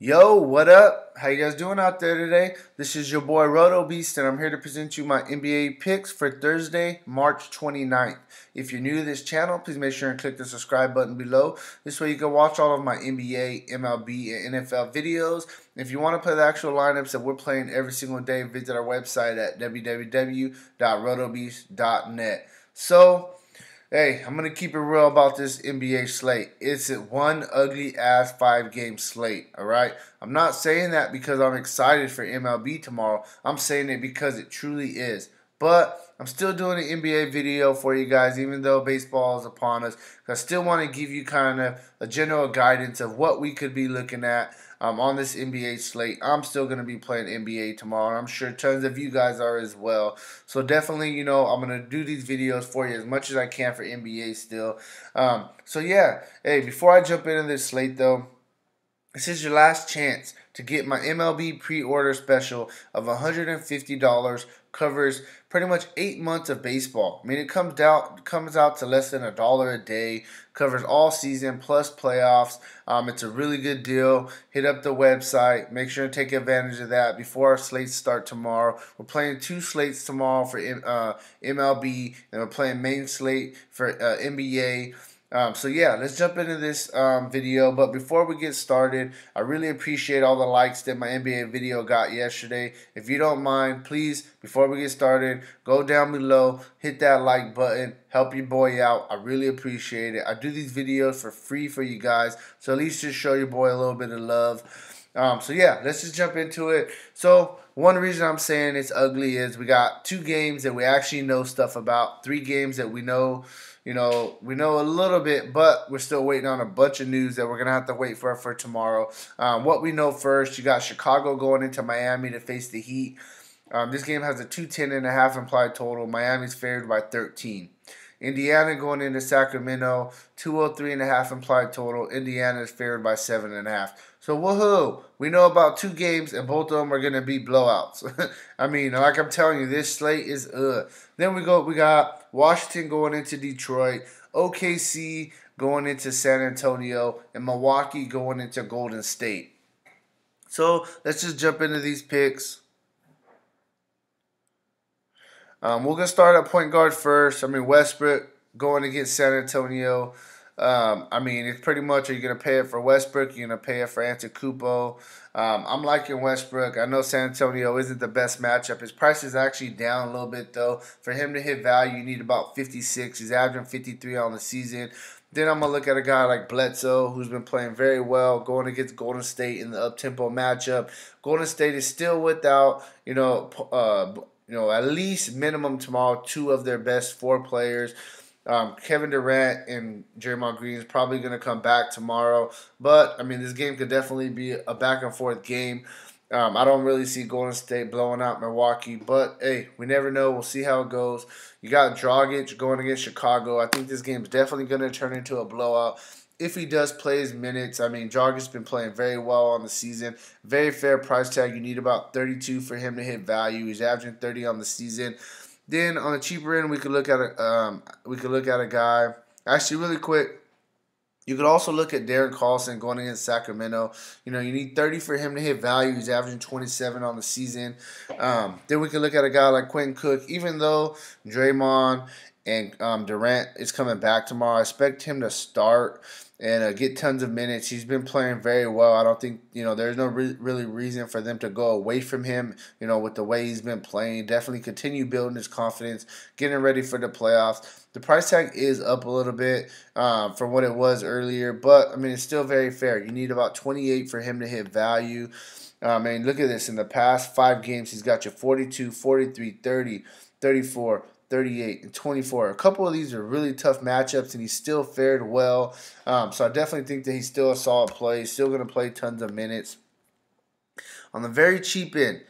Yo, what up? How you guys doing out there today? This is your boy Roto Beast, and I'm here to present you my NBA picks for Thursday, March 29th. If you're new to this channel, please make sure and click the subscribe button below. This way you can watch all of my NBA, MLB, and NFL videos. If you want to play the actual lineups that we're playing every single day, visit our website at www.rotobeast.net. Hey, I'm going to keep it real about this NBA slate. It's one ugly-ass 5-game slate, all right? I'm not saying that because I'm excited for MLB tomorrow. I'm saying it because it truly is. But I'm still doing an NBA video for you guys, even though baseball is upon us. I still want to give you kind of a general guidance of what we could be looking at on this NBA slate. I'm still going to be playing NBA tomorrow, and I'm sure tons of you guys are as well. So definitely, I'm going to do these videos for you as much as I can for NBA still. Yeah, hey, before I jump into this slate, though, this is your last chance to get my MLB pre-order special of $150. Covers pretty much 8 months of baseball. I mean, it comes out to less than $1 a day. Covers all season plus playoffs. It's a really good deal. Hit up the website. Make sure to take advantage of that before our slates start tomorrow. We're playing 2 slates tomorrow for MLB, and we're playing main slate for NBA. Yeah, let's jump into this video. But before we get started, I really appreciate all the likes that my NBA video got yesterday. If you don't mind, please, before we get started, go down below, hit that like button, help your boy out. I really appreciate it. I do these videos for free for you guys, so at least just show your boy a little bit of love. Yeah, let's just jump into it. So one reason I'm saying it's ugly is we got 2 games that we actually know stuff about, 3 games that we know. We know a little bit, but we're still waiting on a bunch of news that we're going to have to wait for tomorrow. What we know first, you got Chicago going into Miami to face the Heat. This game has a 210.5 implied total. Miami's favored by 13. Indiana going into Sacramento, 203.5 implied total. Indiana is favored by 7.5. So woohoo! We know about 2 games, and both of them are gonna be blowouts. I mean, like I'm telling you, this slate is Then we got Washington going into Detroit, OKC going into San Antonio, and Milwaukee going into Golden State. So let's just jump into these picks. We're going to start at point guard first. I mean, Westbrook going against San Antonio. It's pretty much, are you going to pay it for Westbrook? You're going to pay it for Antetokounmpo. I'm liking Westbrook. I know San Antonio isn't the best matchup. His price is actually down a little bit, though. For him to hit value, you need about 56. He's averaging 53 on the season. Then I'm going to look at a guy like Bledsoe, who's been playing very well, going against Golden State in the up-tempo matchup. Golden State is still without, at least minimum tomorrow, 2 of their best 4 players. Kevin Durant and Draymond Green is probably going to come back tomorrow. But, this game could definitely be a back-and-forth game. I don't really see Golden State blowing out Milwaukee. But, hey, we never know. We'll see how it goes. You got Dragic going against Chicago. I think this game is definitely going to turn into a blowout. If he does play his minutes, Dragic's been playing very well on the season. Very fair price tag. You need about 32 for him to hit value. He's averaging 30 on the season. Then on the cheaper end, we could look at a guy. Actually, really quick, you could also look at Darren Carlson going against Sacramento. You need 30 for him to hit value. He's averaging 27 on the season. Then we could look at a guy like Quentin Cook. Even though Draymond and Durant is coming back tomorrow, I expect him to start and get tons of minutes. He's been playing very well. I don't think, there's no really reason for them to go away from him, with the way he's been playing. Definitely continue building his confidence, getting ready for the playoffs. The price tag is up a little bit from what it was earlier, but, it's still very fair. You need about 28 for him to hit value. Look at this. In the past 5 games, he's got you 42, 43, 30, 34, 38, and 24. A couple of these are really tough matchups, and he still fared well. So I definitely think that he's still a solid play. He's still going to play tons of minutes. On the very cheap end,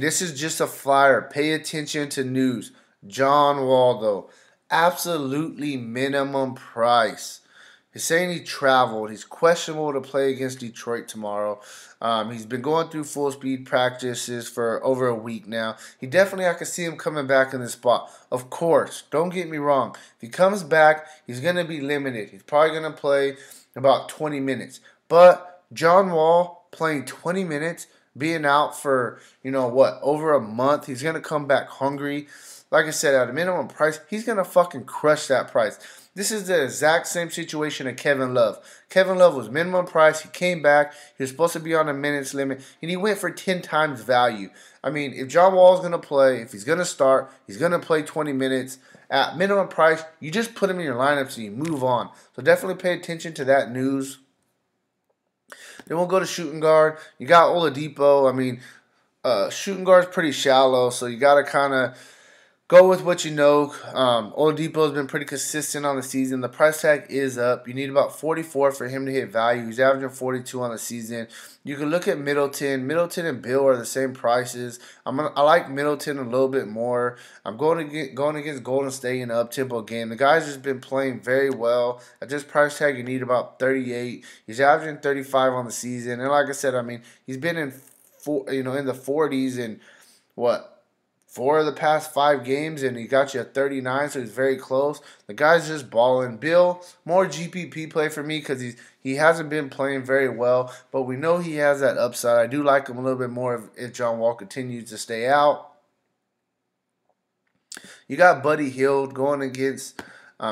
this is just a flyer. Pay attention to news. John Wall, though. Absolutely minimum price. He's saying he traveled. He's questionable to play against Detroit tomorrow. He's been going through full speed practices for over a week now. I can see him coming back in this spot. Of course, don't get me wrong. If he comes back, he's going to be limited. He's probably going to play about 20 minutes. But John Wall playing 20 minutes, being out for, over a month. He's going to come back hungry. Like I said, at a minimum price, he's going to fucking crush that price. This is the exact same situation of Kevin Love. Kevin Love was minimum price. He came back. He was supposed to be on a minutes limit, and he went for 10 times value. I mean, if John Wall is going to play, if he's going to start, he's going to play 20 minutes. At minimum price, you just put him in your lineups and you move on. So definitely pay attention to that news. Then we'll go to shooting guard. You got Oladipo. I mean, shooting guard is pretty shallow, so you got to kind of go with what you know. Oladipo has been pretty consistent on the season. The price tag is up. You need about 44 for him to hit value. He's averaging 42 on the season. You can look at Middleton. Middleton and Bill are the same prices. I like Middleton a little bit more. I'm going against Golden State in an up-tempo game. The guy's just been playing very well. At this price tag, you need about 38. He's averaging 35 on the season. And like I said, I mean, he's been in the 40s and what? 4 of the past 5 games, and he got you at 39, so he's very close. The guy's just balling. Bill, more GPP play for me because he hasn't been playing very well, but we know he has that upside. I do like him a little bit more if John Wall continues to stay out. You got Buddy Hield going against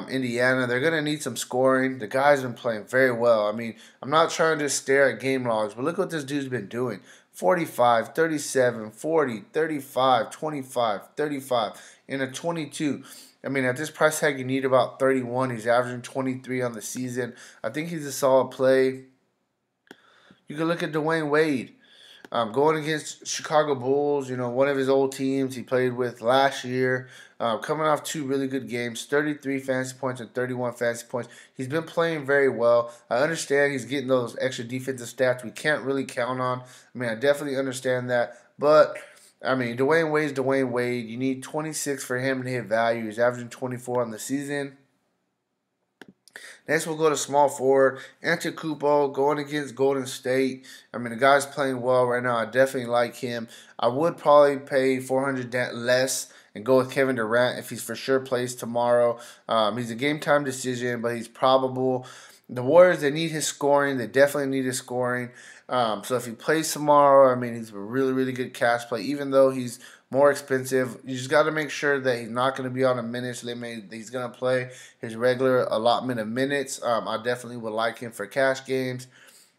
Indiana. They're going to need some scoring. The guy's been playing very well. I mean, I'm not trying to stare at game logs, but look what this dude's been doing. 45, 37, 40, 35, 25, 35, and a 22. I mean, at this price tag, you need about 31. He's averaging 23 on the season. I think he's a solid play. You can look at Dwayne Wade. Going against Chicago Bulls, one of his old teams he played with last year. Coming off 2 really good games, 33 fantasy points and 31 fantasy points. He's been playing very well. I understand he's getting those extra defensive stats we can't really count on. I mean, I definitely understand that. But, I mean, Dwayne Wade's Dwayne Wade. You need 26 for him to hit value. He's averaging 24 on the season. Next, we'll go to small forward. Antetokounmpo going against Golden State. I mean, the guy's playing well right now. I definitely like him. I would probably pay $400 less and go with Kevin Durant if he's for sure plays tomorrow. He's a game-time decision, but he's probable. The Warriors, they need his scoring. They definitely need his scoring. So if he plays tomorrow, I mean, he's a really, really good cash play. Even though he's more expensive, you just got to make sure that he's not going to be on a minutes limit. He's going to play his regular allotment of minutes. I definitely would like him for cash games.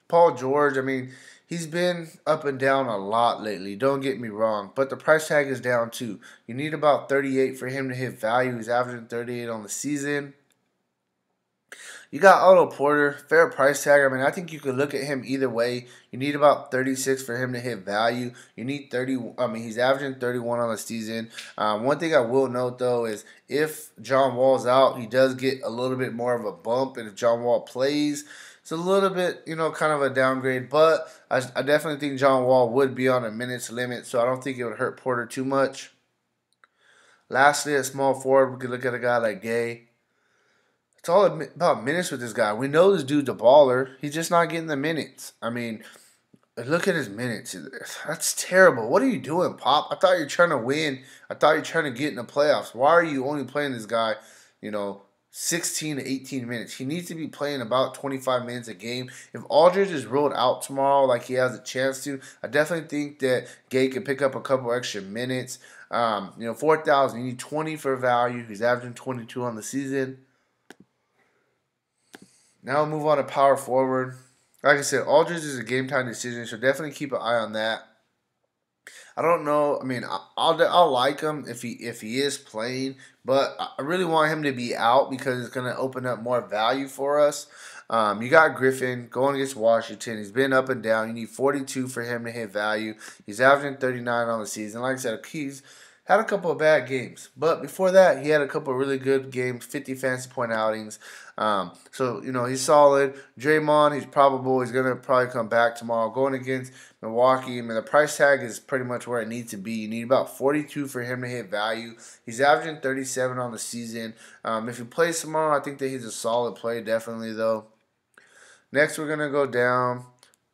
Paul George, I mean, he's been up and down a lot lately. Don't get me wrong, but the price tag is down too. You need about 38 for him to hit value. He's averaging 38 on the season. You got Otto Porter, fair price tag. I mean, I think you could look at him either way. You need about 36 for him to hit value. You need 30. I mean, he's averaging 31 on the season. One thing I will note, though, is if John Wall's out, he does get a little bit more of a bump. And if John Wall plays, it's a little bit, kind of a downgrade. But I definitely think John Wall would be on a minutes limit, so I don't think it would hurt Porter too much. Lastly, at small forward, we could look at a guy like Gay. It's all about minutes with this guy. We know this dude's a baller. He's just not getting the minutes. I mean, look at his minutes. That's terrible. What are you doing, Pop? I thought you were trying to win. I thought you were trying to get in the playoffs. Why are you only playing this guy, 16 to 18 minutes? He needs to be playing about 25 minutes a game. If Aldridge is ruled out tomorrow like he has a chance to, I definitely think that Gay could pick up a couple extra minutes. 4,000. You need 20 for value. He's averaging 22 on the season. Now we'll move on to power forward. Like I said, Aldridge is a game-time decision, so definitely keep an eye on that. I don't know. I mean, I'll like him if he is playing, but I really want him to be out because it's going to open up more value for us. You got Griffin going against Washington. He's been up and down. You need 42 for him to hit value. He's averaging 39 on the season. Like I said, he's had a couple of bad games, but before that, he had a couple of really good games, 50 fantasy point outings. So, he's solid. Draymond, he's probable. He's going to probably come back tomorrow. Going against Milwaukee, I mean, the price tag is pretty much where it needs to be. You need about 42 for him to hit value. He's averaging 37 on the season. If he plays tomorrow, I think that he's a solid play, definitely, though. Next, we're going to go down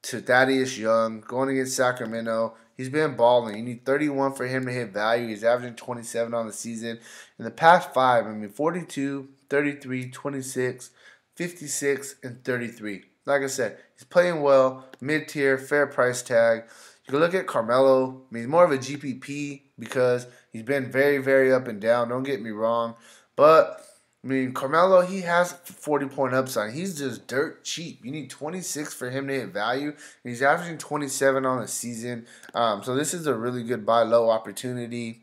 to Thaddeus Young, going against Sacramento. He's been balling. You need 31 for him to hit value. He's averaging 27 on the season. In the past 5, 42, 33, 26, 56, and 33. like I said, he's playing well, mid-tier, fair price tag. You can look at Carmelo. I mean, he's more of a GPP because he's been very, very up and down. Don't get me wrong. But, I mean, Carmelo, he has 40-point upside. He's just dirt cheap. You need 26 for him to hit value. And he's averaging 27 on the season. So this is a really good buy low opportunity.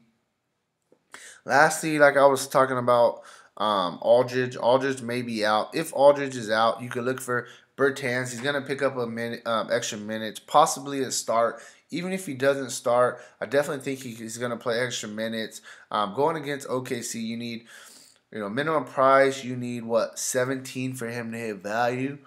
Lastly, like I was talking about, Aldridge. Aldridge may be out. If Aldridge is out, you could look for Bertans. He's going to pick up a minute, extra minutes, possibly a start. Even if he doesn't start, I definitely think he's going to play extra minutes. Going against OKC, you need, minimum price. You need, 17 for him to hit value.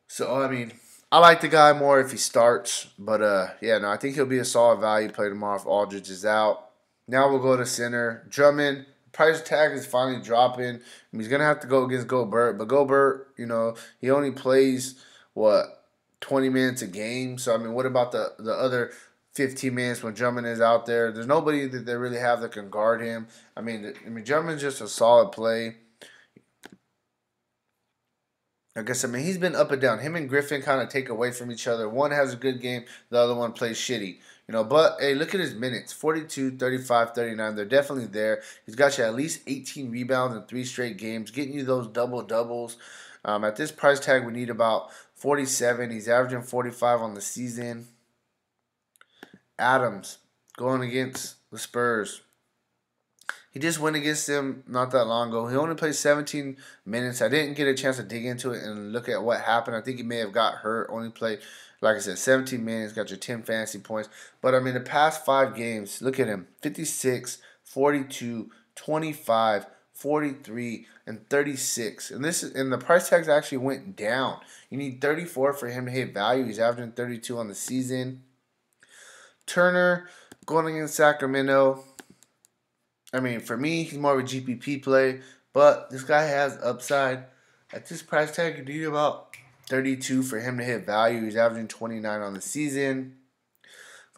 So, I mean, I like the guy more if he starts. But, yeah, no, I think he'll be a solid value play tomorrow if Aldridge is out. Now we'll go to center. Drummond. Price tag is finally dropping. I mean, he's going to have to go against Gobert. But Gobert, he only plays, 20 minutes a game. So, I mean, what about the other 15 minutes when Drummond is out there? There's nobody that they really have that can guard him. I mean, Drummond's just a solid play. I guess, he's been up and down. Him and Griffin kind of take away from each other. One has a good game. The other one plays shitty. But, hey, look at his minutes. 42, 35, 39. They're definitely there. He's got you at least 18 rebounds in 3 straight games, getting you those double-doubles. At this price tag, we need about 47. He's averaging 45 on the season. Adams, going against the Spurs. He just went against them not that long ago. He only played 17 minutes. I didn't get a chance to dig into it and look at what happened. I think he may have got hurt. Only played, like I said, 17 minutes. Got your 10 fantasy points. But, the past 5 games, look at him. 56, 42, 25, 43, and 36. And the price tags actually went down. You need 34 for him to hit value. He's averaging 32 on the season. Turner, going against Sacramento. For me, he's more of a GPP play, but this guy has upside. At this price tag, you need about 32 for him to hit value. He's averaging 29 on the season.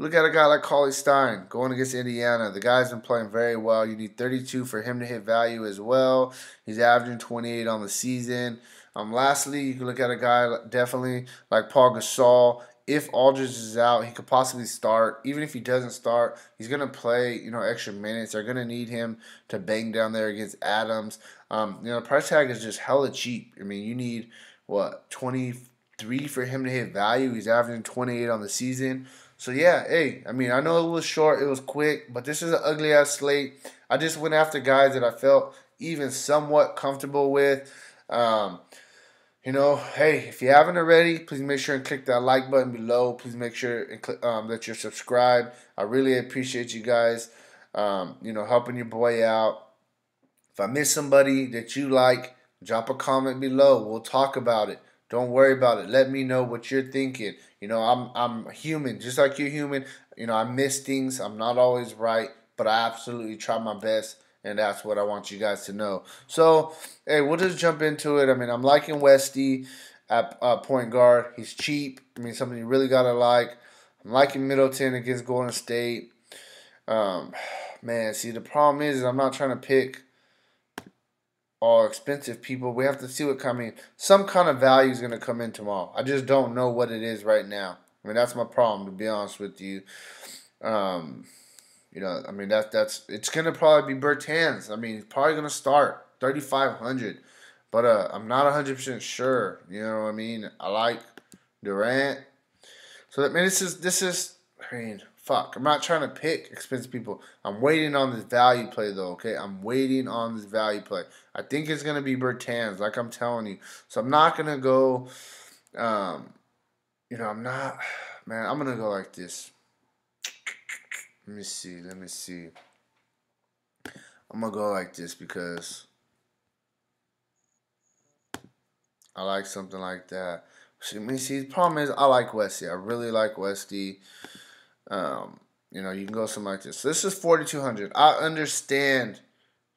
Look at a guy like Cauley Stein going against Indiana. The guy's been playing very well. You need 32 for him to hit value as well. He's averaging 28 on the season. Lastly, you can look at a guy definitely like Paul Gasol. If Aldridge is out, he could possibly start. Even if he doesn't start, he's going to play, extra minutes. They're going to need him to bang down there against Adams. The price tag is just hella cheap. You need, 23 for him to hit value. He's averaging 28 on the season. So, yeah, hey, I know it was short, it was quick, but this is an ugly-ass slate. I just went after guys that I felt even somewhat comfortable with. Hey, if you haven't already, please make sure and click that like button below. Please make sure and click, that you're subscribed. I really appreciate you guys, helping your boy out. If I miss somebody that you like, drop a comment below. We'll talk about it. Don't worry about it. Let me know what you're thinking. I'm human, just like you're human. I miss things. I'm not always right, but I absolutely try my best. And that's what I want you guys to know. So, hey, we'll just jump into it. I'm liking Westy at point guard. He's cheap. Something you really got to like. I'm liking Middleton against Golden State. See, the problem is I'm not trying to pick all expensive people. We have to see what coming. Some kind of value is going to come in tomorrow. I just don't know what it is right now. That's my problem, to be honest with you. That's it's gonna probably be Bertans. He's probably gonna start 3,500, but I'm not 100% sure. I like Durant. So this is. Fuck. I'm not trying to pick expensive people. I'm waiting on this value play though. Okay, I'm waiting on this value play. I think it's gonna be Bertans, like I'm telling you. So I'm not gonna go. I'm not. Man, I'm gonna go like this. Let me see. I'm going to go like this because I like something like that. The problem is I like Westy. I really like Westy. You can go something like this. So this is 4,200. I understand,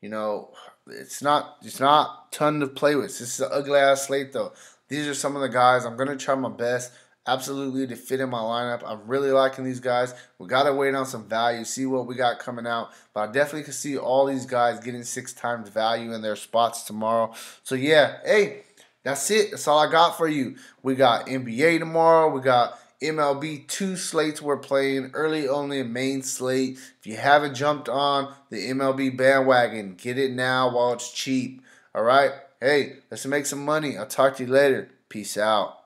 it's not a ton to play with. This is an ugly-ass slate, though. These are some of the guys. I'm going to try my best. Absolutely to fit in my lineup. I'm really liking these guys. We got to wait on some value, see what we got coming out. But I definitely can see all these guys getting 6 times value in their spots tomorrow. So, yeah, hey, That's it. That's all I got for you. We got NBA tomorrow. We got MLB 2 slates we're playing. Early only main slate. If you haven't jumped on the MLB bandwagon, get it now while it's cheap. All right? Hey, let's make some money. I'll talk to you later. Peace out.